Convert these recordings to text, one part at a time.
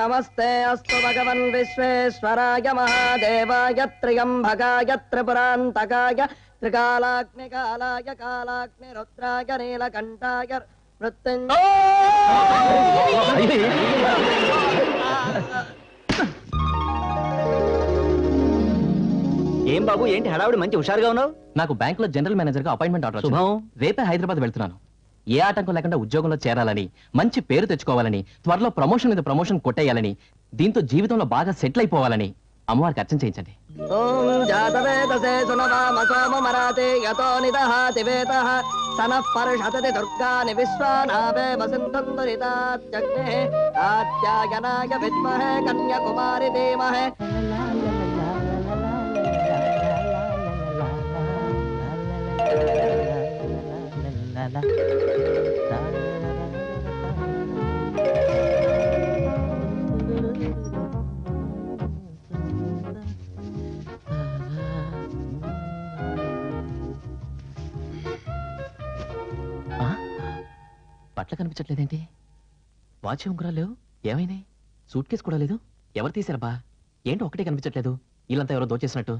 నమస్తే అస్తు భగవన్ విశ్వేశ్వరాయ మహాదేవాయ త్ర్యంబకాయ త్రిపురాంతకాయ త్రికాలాగ్నికాలాయ కాలాగ్ని రుద్రాయ నీలకంఠాయ ఏం బాబు, ఏంటి హడావుడి? మంచి హుషారుగా ఉన్నావు. నాకు బ్యాంక్ లో జనరల్ మేనేజర్ గా అపాయింట్మెంట్ ఆర్డర్ శుభం. రేపే హైదరాబాద్ వెళ్తున్నాను. ఏ ఆటంకం లేకుండా ఉద్యోగంలో చేరాలని, మంచి పేరు తెచ్చుకోవాలని, త్వరలో ప్రమోషన్ మీద ప్రమోషన్ కొట్టేయాలని, దీంతో జీవితంలో బాగా సెటిల్ అయిపోవాలని అమ్మవారికి అర్చన చేయించండి. ఓం జాతవేదసే సునవామ సోమమరాతే యతో నిదహాతి వేదః సనః పర్షతతి దుర్గాని విశ్వానావే వసింధం దురితాత్యగ్నే కాత్యాయనాయ విద్మహే కన్యాకుమారి ధీమహే. బట్టలు కనిపించట్లేదేంటి? వాచ్ ఉంగరాలు లేవు, ఏమైనాయి? సూట్ కేసు కూడా లేదు. ఎవరు తీశారబ్బా? ఏంటి ఒకటే కనిపించట్లేదు? ఇల్లంతా ఎవరో దోచేసినట్టు.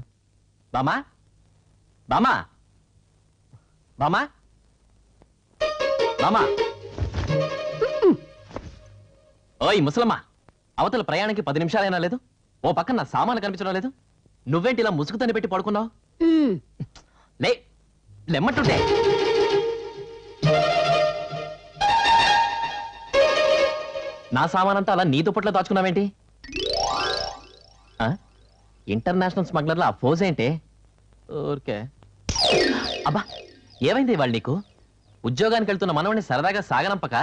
బామా, బామా, బామా, బామా. ఓయ్ ముసలమ్మా, అవతల ప్రయాణానికి 10 నిమిషాలైనా లేదు. ఓ పక్కన నా సామాన్లు కనిపించడం లేదు. నువ్వేంటి ఇలా ముసుగుతని పెట్టి పడుకున్నావు? లే, లెమ్మట్టుంటే. నా సామానంతా అలా నీ దుప్పట్లో దాచుకున్నావేంటి? ఇంటర్నేషనల్ స్మగ్లర్ల ఆ ఫోజ్ ఏంటి? ఓకే. అబ్బా, ఏమైంది ఇవాళ నీకు? ఉద్యోగానికి వెళ్తున్న మనవని సరదాగా సాగనంపక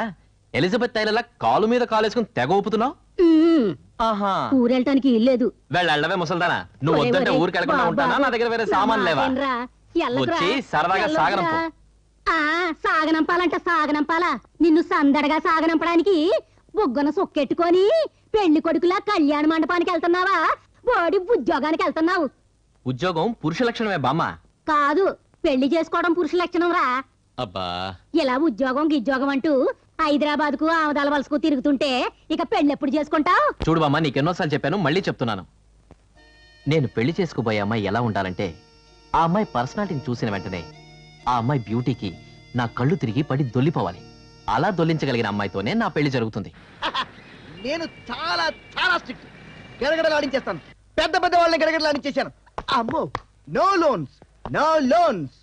ఎలిజబెత్ టైలర్లా కాలు మీద కాలేసుకుని తెగ ఊపుతున్నావు. ఆహా, ఊరెళ్ళటానికి ఇల్లేదు. వెళ్ళవే ముసల్దానా. నువ్వు వద్దంటే ఊరికి వెళ్ళకుండా ఉంటానా? నా దగ్గర వేరే సామాన్ లేవా? వచ్చి సరదాగా సాగనంపు. సాగనంపాలంట సాగనంపాలా? నిన్ను సందడగా సాగనంపడానికి బొగ్గన సొక్కెట్టుకొని పెళ్లి కొడుకులా కళ్యాణ మండపానికి వెళ్తున్నావా? వాడి ఉద్యోగానికి వెళ్తున్నావు. ఉద్యోగం పురుష లక్షణమే బామ్మ. కాదు, పెళ్లి చేసుకోవడం పురుష లక్షణం రా. అబ్బా, ఇలా ఉద్యోగం గిద్యోగం అంటూ హైదరాబాద్ కు ఆమదాల వలసకు తిరుగుతుంటే ఇక పెళ్లి ఎప్పుడు చేసుకుంటావు? చూడు బామ్మ, నీకెన్నోసార్లు చెప్పాను, మళ్ళీ చెప్తున్నాను. నేను పెళ్లి చేసుకోబోయే అమ్మాయి ఎలా ఉండాలంటే, ఆ అమ్మాయి పర్సనాలిటీని చూసిన వెంటనే ఆ అమ్మాయి బ్యూటీకి నా కళ్ళు తిరిగి పడి దొల్లిపోవాలి. అలా దొల్లించగలిగిన అమ్మాయితోనే నా పెళ్లి జరుగుతుంది. నేను చాలా చాలా స్ట్రిక్ట్. గడగడలాడించేస్తాను. పెద్ద పెద్ద వాళ్ళని గడగడలాడించేశాను. అమ్మో, నో లోన్స్, నో లోన్స్.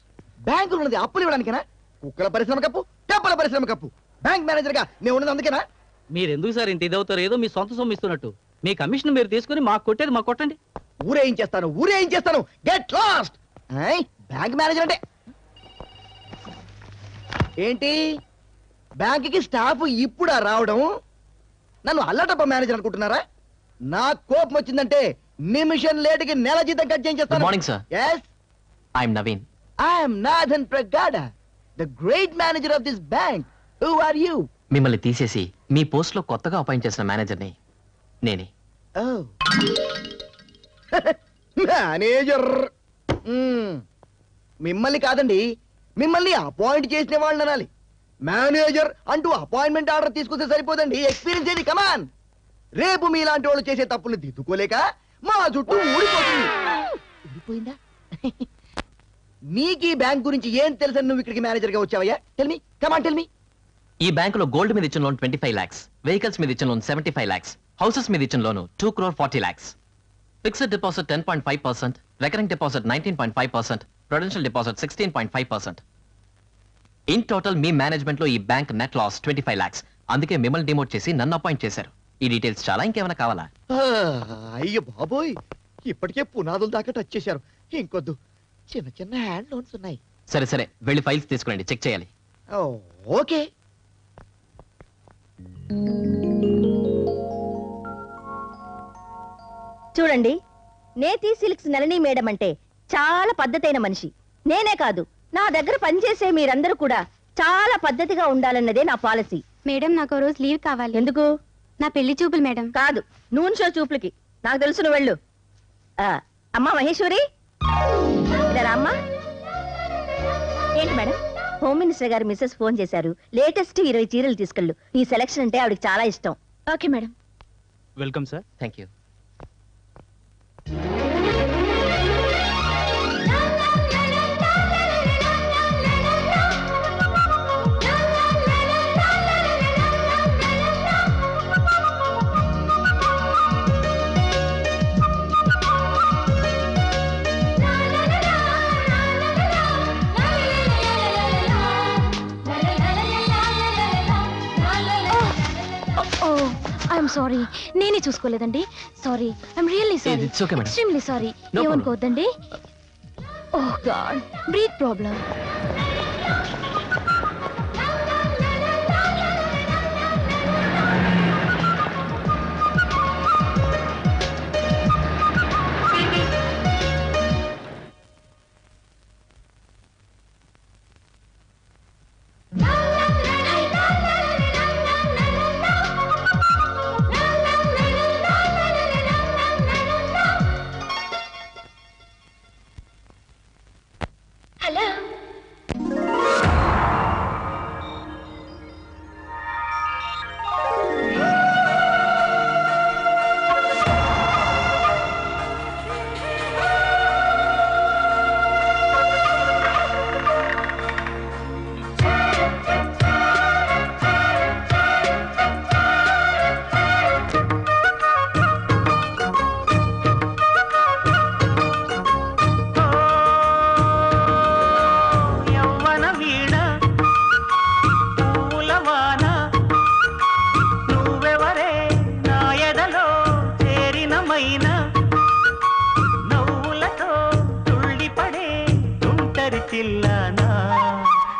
బ్యాంకులు ఉన్నది అప్పులు ఇవ్వడానికేనా? కుక్కల పరిశ్రమ కప్పు, తెప్పల పరిశ్రమ కప్పు. బ్యాంక్ మేనేజర్ గా నేను ఉన్నది అందుకేనా? మీరెందుకు సార్ ఇంత ఇదవుతారు? ఏదో మీ సొంత సొమ్ము ఇస్తున్నట్టు. మీ కమిషన్ మీరు తీసుకుని మాకు కొట్టేది మాకు కొట్టండి. ఊరేయించేస్తాను. Get lost. బ్యాంక్ మేనేజర్ అంటే ఏంటి? బ్యాంకుకి స్టాఫ్ ఇప్పుడా రావడం? నన్ను అల్లటప్ప మేనేజర్ అనుకుంటున్నారా? నా కోపం వచ్చిందంటే నిమిషం లేటుకి నెల జీతం కట్ చేయించేస్తాను. Morning sir. yes, I'm Naveen. I am Nathan Pragada, the great manager of this bank. Who are you? మిమ్మల్ని తీసేసి మీ పోస్ట్ లో కొత్తగా అపాయింట్ చేసిన మేనేజర్ని నేనే. Oh. మేనేజర్. మిమ్మల్ని కాదండి, మిమ్మల్ని అపాయింట్ చేసిన వాళ్ళని అనాలి. మేనేజర్ అంటూ అపాయింట్మెంట్ ఆర్డర్ తీసుకొస్తే సరిపోదండి. ఎక్స్పీరియన్స్ ఏది? కమాన్. రేపు మీలాంటి వాళ్ళు చేసే తప్పులు దిద్దుకోలేక మా చుట్టూ ఊడిపోతుంది. ఊడిపోయిందా? నీకు ఈ బ్యాంక్ గురించి ఏం తెలుసని నువ్వు ఇక్కడికి మేనేజర్ గా వచ్చావయ్యా? Tell me, come on tell me. ఈ బ్యాంకులో గోల్డ్ మీద ఇచ్చిన లోన్ 25 lakhs, వెహికల్స్ మీద ఇచ్చిన లోన్ 75 lakhs, హౌసెస్ మీద ఇచ్చిన loan 2,40,00,000, fixed deposit 10.5%, recurring deposit 19.5%, Prudential deposit 16.5%. In total me management లో ఈ బ్యాంక్ నెట్ లాస్ 25 lakhs. అందుకే మిమ్మల్ని డిమోట్ చేసి నన్ను అపాయింట్ చేశారు. ఈ డీటెయిల్స్ చాలా, ఇంకేమైనా కావాలా? అయ్యో బాబోయ్, ఇప్పటికే పునాదులు దాకా టచ్ చేశారు. ఇంకొద్దు, చిన్న చిన్న హ్యాండ్ లోన్స్ ఉన్నాయి. సరే సరే, వెళ్ళి ఫైల్స్ తీసుకురండి, చెక్ చేయాలి. ఓకే. చూడండి, నేతి సిల్క్స్ నళిని మేడం అంటే చాలా పద్ధతైన మనిషి. నేనే కాదు, నా దగ్గర పనిచేసే మీరందరూ కూడా చాలా పద్ధతిగా ఉండాలన్నదే నా పాలసీ. మేడం, నాకు రోజు లీవ్ కావాలి. ఎందుకు? నా పెళ్లి చూపులు మేడం. కాదు, నూనె షో చూపులకి. నాకు తెలుసు, నువ్వు వెళ్ళు. అమ్మా మహేశ్వరి, ఇలా అమ్మా. ఏంటి మేడం? హోమ్ మినిస్టర్ గారు మిస్సెస్ ఫోన్ చేశారు. లేటెస్ట్ 20 చీరలు తీసుకెళ్ళు. నీ సెలక్షన్ అంటే ఆవిడకి చాలా ఇష్టం. Okay madam. Welcome sir. Thank you. I'm sorry, నేనే చూసుకోలేదండి. Sorry, I'm really sorry. It's okay, madam. Extremely sorry. No problem. ఏమనుకోవద్దండి. Oh God, breath problem.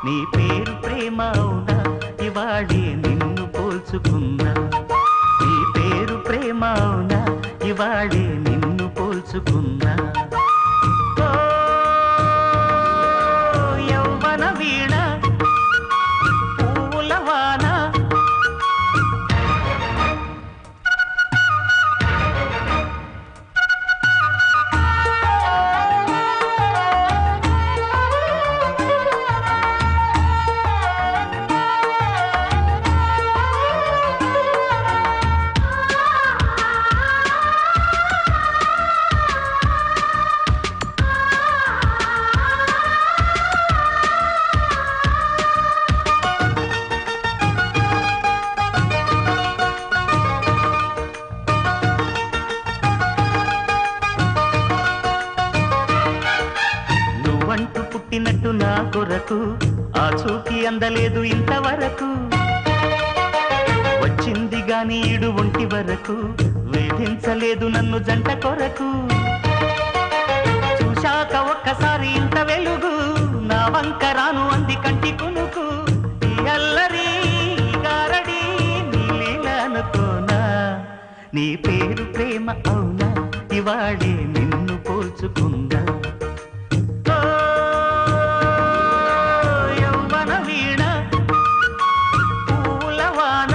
నీ పేరు ప్రేమ అవునా ఇవాళే నిన్ను పోల్చుకున్నా నీ పేరు ప్రేమ అవునా ఇవాళే నిన్ను పోల్చుకున్నా యవ్వన వీణ పూల వాన నువ్వంటూ పుట్టినట్టు నా కొరకు ఆ చూకి అందలేదు ఇంతవరకు వచ్చింది గాని ఈడు ఒంటి వరకు వేధించలేదు నన్ను జంట కొరకు చూశాక ఒక్కసారి ఇంత వెలుగు నా వంక రాను అంది కంటి కునుకు ఈ అల్లరి గారడి నీలీలనుకోనా నీ పేరు ప్రేమ అవునా ఇవాళే నిన్ను పోల్చుకుందా యవ్వన వీణ పూల వాన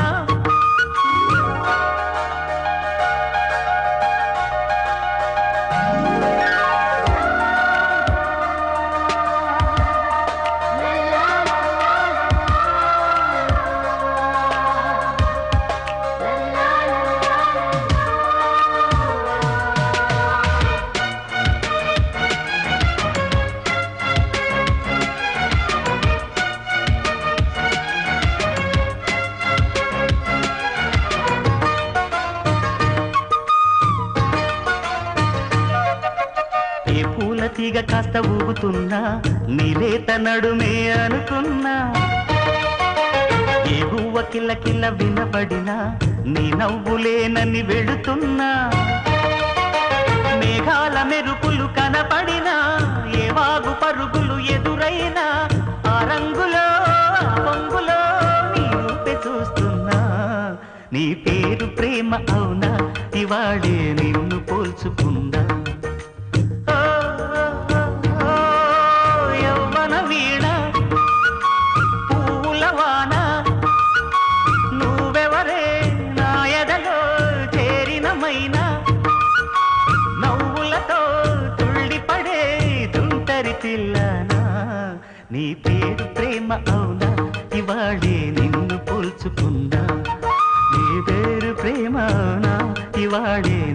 ఏ పూల తీగ కాస్త ఊగుతున్నా నీలేత నడుమే అనుకున్నా ఏ గువ్వ కిల్ల కిల్ల వినబడినా నీ నవ్వులేనని వెళుతున్నా మేఘాల మెరుపులు కనపడినా ఏ వాగు పరుగులు ఎదురైనా ఆ రంగులో ఆ పొంగులో నీ రూపే చూస్తున్నా నీ పేరు ప్రేమ అవునా ఇవాళే నిన్ను పోల్చుకుందా యవ్వన వీణ పూల వాన నువ్వెవరే నా ఎదలో చేరినమైనా నవ్వులతో తుళ్ళిపడే తుంటరి పిల్లనా నీ పేరు ప్రేమ అవునా ఇవాళే నిన్ను పోల్చుకుందా నీ పేరు ప్రేమ అవునా వాడే